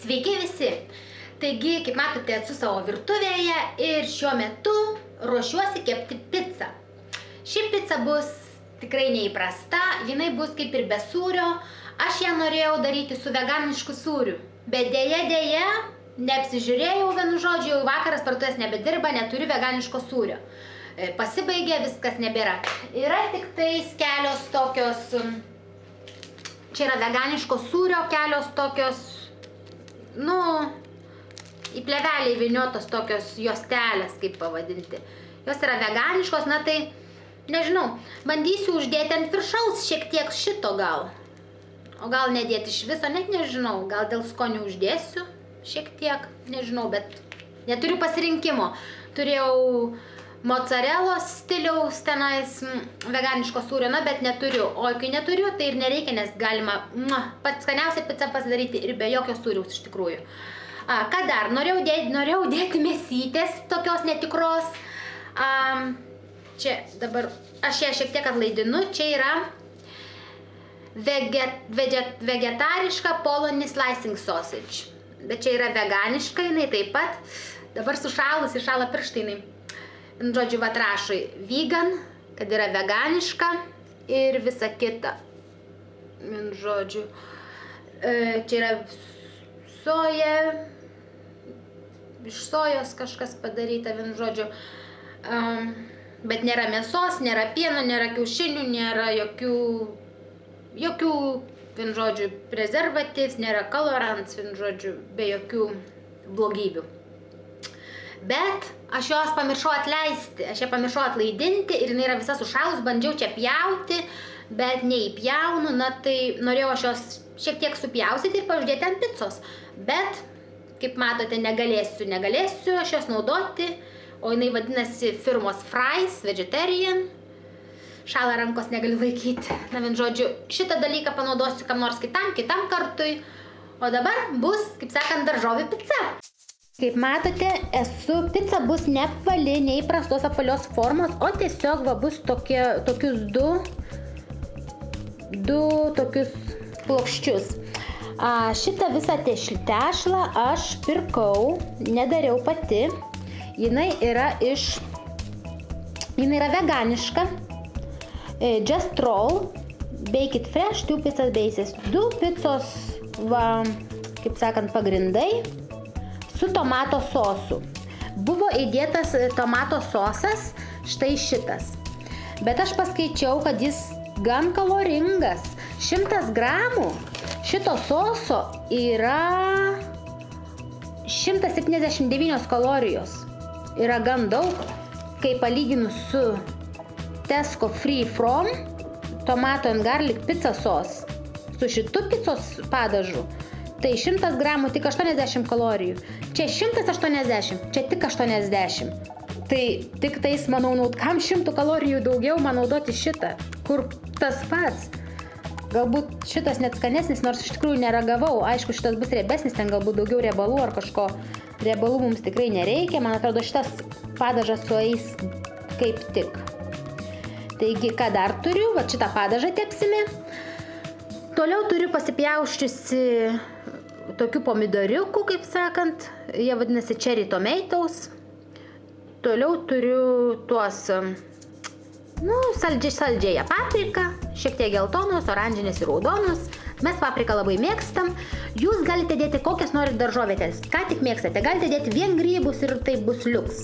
Sveiki visi! Taigi, kaip matote, esu savo virtuvėje ir šiuo metu ruošiuosi kepti pizzą. Ši pizza bus tikrai neįprasta, jinai bus kaip ir be sūrio. Aš ją norėjau daryti su veganišku sūriu, bet dėja, neapsižiūrėjau, vienu žodžiu, vakaras parduotuvės nebedirba, neturiu veganiško sūrio. Pasibaigė, viskas nebėra. Yra tik tais kelios tokios, čia yra veganiško sūrio, kelios tokios, į plėvelę įvyniotos tokios juostelės, kaip pavadinti. Jos yra veganiškos, na tai, nežinau, bandysiu uždėti ant viršaus šiek tiek šito gal. O gal nedėti iš viso, net nežinau, gal dėl skonių uždėsiu šiek tiek, nežinau, bet neturiu pasirinkimo. Turėjau mozzarellos stiliaus tenais veganiško sūrio, na, bet neturiu. O kai neturiu, tai ir nereikia, nes galima pats skaniausią pizzą pasidaryti ir be jokio sūriaus iš tikrųjų. Ką dar? Norėjau dėti mėsytės, tokios netikros. Čia dabar aš ją šiek tiek atlaidinu. Čia yra vegetariška polony slicing sausage. Bet čia yra veganiška jinai taip pat. Dabar sušalus, įšala pirštai jinai. Žodžiu, vat rašai vegan, kad yra veganiška ir visa kita. Žodžiu, čia yra soja, iš sojos kažkas padaryta, vienu žodžiu. Bet nėra mėsos, nėra pieno, nėra kiaušinių, nėra jokių, vienu žodžiu, prezervatyvs, nėra colorants, vienu žodžiu, be jokių blogybių. Bet aš jos pamiršau atleisti, aš ją pamiršau atlaidinti ir jinai yra visa sušalus, bandžiau čia pjauti, bet neįpjaunu, na tai norėjau aš jos šiek tiek supjausyti ir paždėti ant picos. Bet, kaip matote, negalėsiu aš jos naudoti, o jinai vadinasi firmos Fries Vegetarian. Šalą rankos negaliu laikyti. Na, vien žodžiu, šitą dalyką panaudosiu kam nors kitam kartui, o dabar bus, kaip sakant, daržovių pica. Kaip matote, pica bus neapvali, neįprastos apvalios formos, o tiesiog bus tokius du tokius plokščius. Šitą visą tešlą aš pirkau, nedariau pati. Jinai yra veganiška. Just roll, bake it fresh, 2 pizzas bases. 2 picos, kaip sakant, pagrindai su tomato sosu. Buvo įdėtas tomato sosas, štai šitas. Bet aš paskaičiau, kad jis gan kaloringas. 100 gramų šito soso yra 179 kalorijos. Yra gan daug, kai palyginus su Tesco Free From tomato and garlic pizza sauce su šitu pizzos padažu. Tai 100 gramų tik 80 kalorijų. Čia 180, čia tik 80. Tai tik tais, manau, kam 100 kalorijų daugiau man naudoti šitą, kur tas pats. Galbūt šitas net skanesnis, nors iš tikrųjų neragavau. Aišku, šitas bus riebesnis, ten galbūt daugiau riebalų ar kažko. Riebalų mums tikrai nereikia. Man atrodo, šitas padažas sueis kaip tik. Taigi, ką dar turiu? Va šitą padažą tepsime. Toliau turiu pasipjauščiusi tokių pomidoriukų, kaip sakant. Jie vadinasi cherry tomatoes. Toliau turiu tuos saldžiąją papriką, šiek tiek geltonos, oranžinės ir raudonos. Mes papriką labai mėgstam. Jūs galite dėti kokias norit daržovėtes, ką tik mėgstate. Galite dėti vien grybus ir tai bus liuks.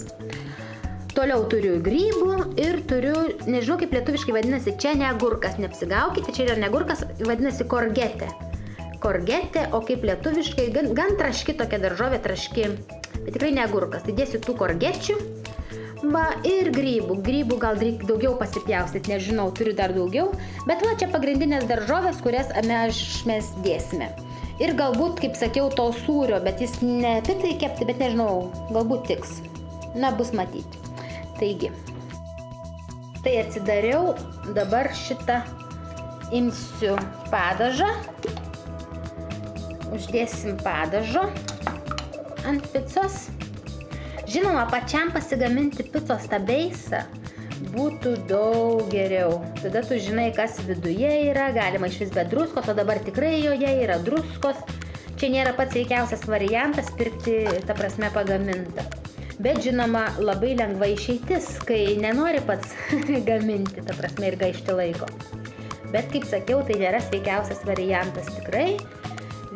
Toliau turiu grybų ir turiu, nežinau kaip lietuviškai vadinasi, čia ne agurkas, neapsigaukite, čia yra ne agurkas, vadinasi korgetė. Korgetė, o kaip lietuviškai, gan traški tokia daržovė, traški, bet tikrai ne agurkas. Tai dėsiu tų korgečių. Ir grybų gal daugiau pasipjaustyti, nežinau, turiu dar daugiau, bet čia pagrindinės daržovės, kurias mes dėsime. Ir galbūt, kaip sakiau, to sūrio, bet jis ne pizzai kepti, bet nežinau, galbūt tiks. Na, bus matyti. Taigi, tai atsidariau, dabar šitą imsiu padažą, uždėsim padažo ant picos. Žinoma, pačiam pasigaminti picos tą beisą būtų daug geriau. Tada tu žinai, kas viduje yra, galima iš vis be druskos, o dabar tikrai joje yra druskos. čia nėra pats sveikiausias variantas pirkti, ta prasme, pagamintą. Bet, žinoma, labai lengva išeitis, kai nenori pats gaminti, ta prasme, ir gaišti laiko. Bet, kaip sakiau, tai nėra sveikiausias variantas tikrai.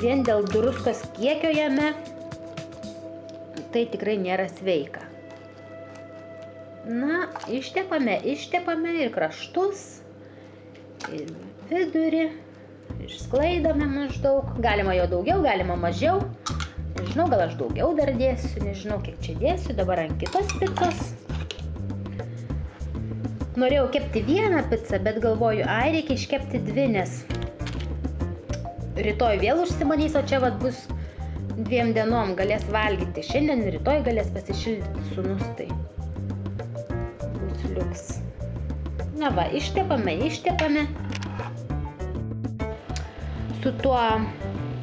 Vien dėl druskos kiekio jame, tai tikrai nėra sveika. Na, ištepame ir kraštus, ir vidurį, išsklaidome maždaug. Galima jo daugiau, galima mažiau. Nežinau, gal aš daugiau dar dėsiu, nežinau, kiek čia dėsiu. Dabar ant kitos picos. Norėjau kepti vieną picą, bet galvoju, reikia iškepti dvi, nes rytoj vėl užsimanys, o čia vat bus 2 dienom, galės valgyti. Šiandien rytoj galės pasišildyti sūnus, tai bus liuks. Na va, ištepame. Su tuo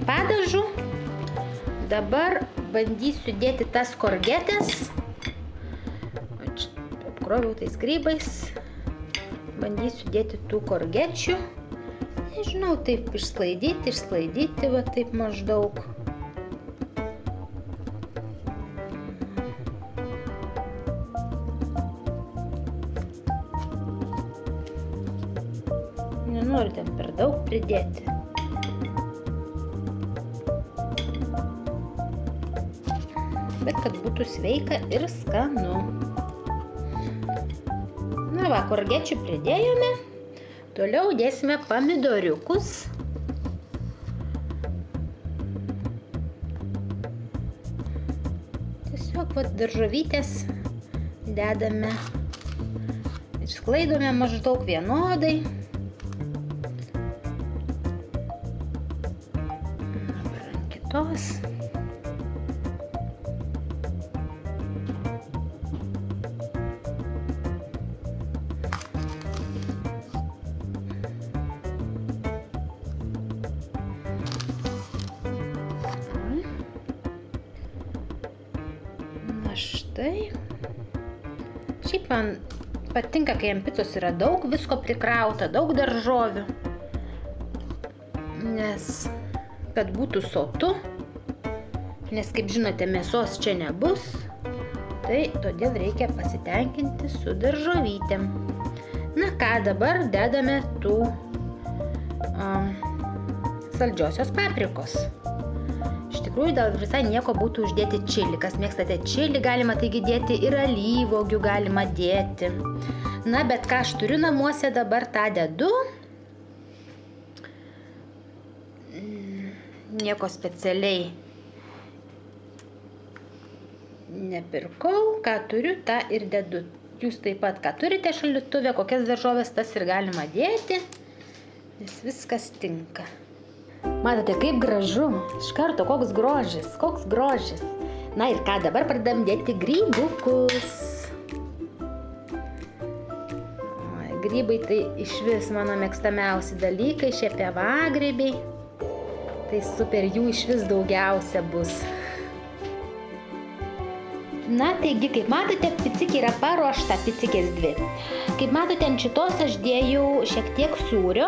padažu dabar bandysiu dėti tas korgetės. Apkroviau tais grybais. Bandysiu dėti tų korgečių. Nežinau, taip išsklaidyti, va taip maždaug. Nenoriu ten per daug pridėti. Bet kad būtų sveika ir skanu. Na va, korgečių pridėjome. Toliau dėsime pomidoriukus. Tiesiog vat daržovytės dedame. Išsklaidome maždaug vienodai. Dabar ant kitos. Štai. Šiaip man patinka, kai ant picos yra daug visko prikrauta, daug daržovių. Nes, kad būtų sotu, nes, kaip žinote, mėsos čia nebus, tai todėl reikia pasitenkinti su daržovytėm. Na ką, dabar dedame tų saldžiosios paprikos. Iš tikrųjų, dėl visai nieko būtų uždėti čili. Kas mėgstate čili, galima taigi dėti ir alyvuogių galima dėti. Na, bet ką aš turiu namuose dabar, tą dedu. Nieko specialiai nepirkau. Ką turiu, tą ir dedu. Jūs taip pat, ką turite šaldytuve, kokias daržoves, tas ir galima dėti. Nes viskas tinka. Matote, kaip gražu. Iš karto, koks grožis. Na ir ką, dabar pradedam dėti grybukus. Grybai tai išvis mano mėgstamiausi dalykai, šie pievagrybiai. Tai super, jų išvis daugiausia bus. Na, taigi, kaip matote, picikė yra paruošta, picikės 2. Kaip matote, ant šitos aš dėjau šiek tiek sūrio.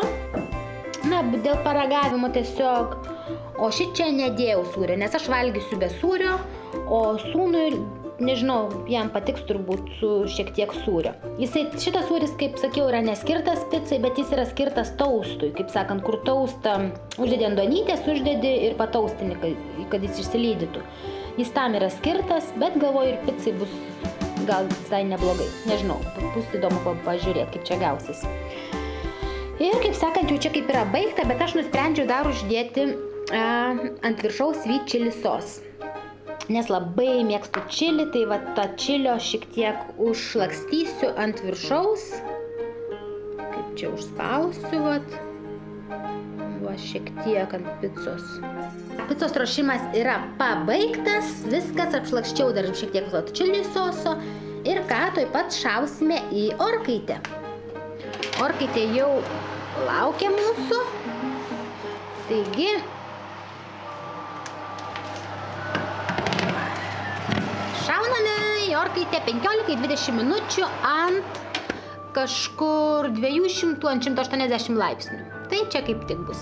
Na, dėl paragavimo tiesiog. O šičia nedėjau sūrio, nes aš valgysiu be sūrio, o sūnui, nežinau, jam patiks turbūt su šiek tiek sūrio. Šitas sūris, kaip sakiau, yra neskirtas picai, bet jis yra skirtas taustui. Kaip sakant, kur taustą uždedi ant duonytės, uždedi ir pataustini, kad jis išsilydytų. Jis tam yra skirtas, bet galvoju, ir picai bus gal visai neblogai. Nežinau, bus įdomu pažiūrėti, kaip čia gausis. Ir, kaip sakant, jau čia kaip yra baigta, bet aš nusprendžiau dar uždėti ant viršaus sweet chili sos. Nes labai mėgstu čili, tai va tą čilio šiek tiek užšlakstysiu ant viršaus. Kaip čia užspausiu, vat. Va, šiek tiek ant picos. Picos ruošimas yra pabaigtas, viskas apšlakščiau dar šiek tiek čili soso. Ir ką, tuoj pat šausime į orkaitę. Orkaitė jau laukia mūsų. Taigi, šauname į orkaitę 15-20 minučių ant kažkur 200 ant 180 laipsnių. Tai čia kaip tik bus.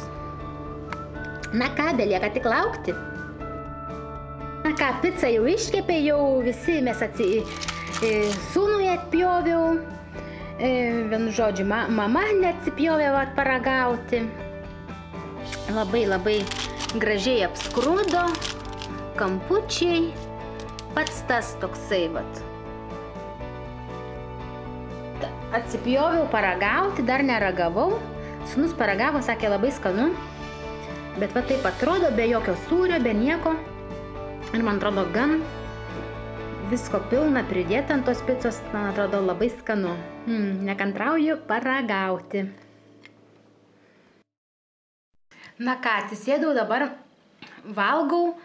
Na ką, belieka tik laukti. Na ką, pica jau iškepė, jau visi mes sūnui atpjoviau. Vienu žodžiu, mama neatsipjovė paragauti. Labai gražiai apskrudo, kampučiai, pats tas toksai vat. Atsipjoviau paragauti, dar neragavau. Sūnus paragavo, sakė, labai skanu. Bet va taip atrodo, be jokio sūrio, be nieko. Ir man atrodo, gan visko pilna pridėta ant tos picos. Man atrodo, labai skanu. Nekantrauju paragauti. Na ką, atsisėdau dabar, valgau.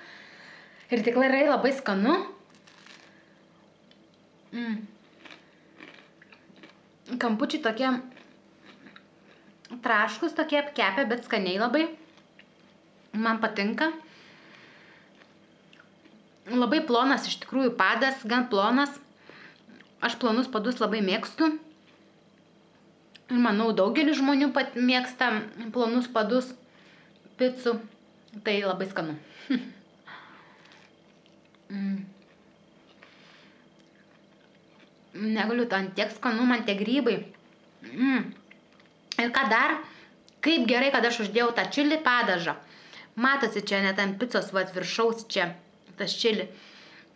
Ir tikrai labai skanu. Kampučiai tokie traškus, tokie apkepę, bet skaniai labai. Man patinka. Labai plonas iš tikrųjų padas, gan plonas. Aš plonus padus labai mėgstu. Ir manau, daugelis žmonių mėgsta plonus padus picų. Tai labai skanu. Negaliu, ant tiek skanu, man tie grybai. Ir ką dar, kaip gerai, kad aš uždėjau tą čili padažą. Matosi čia net ant picos viršaus čia tas čili.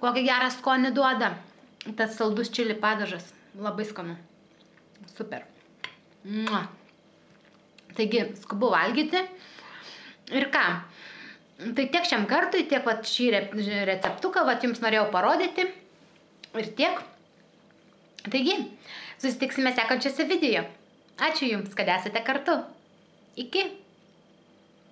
Kokį gerą skonį duoda tas saldus čili padažas. Labai skanu. Super. Taigi, skubu valgyti. Ir ką? Tai tiek šiam kartui, tiek šį receptuką jums norėjau parodyti. Ir tiek. Taigi, susitiksime sekančiose video. Ačiū Jums, kad esate kartu. Iki.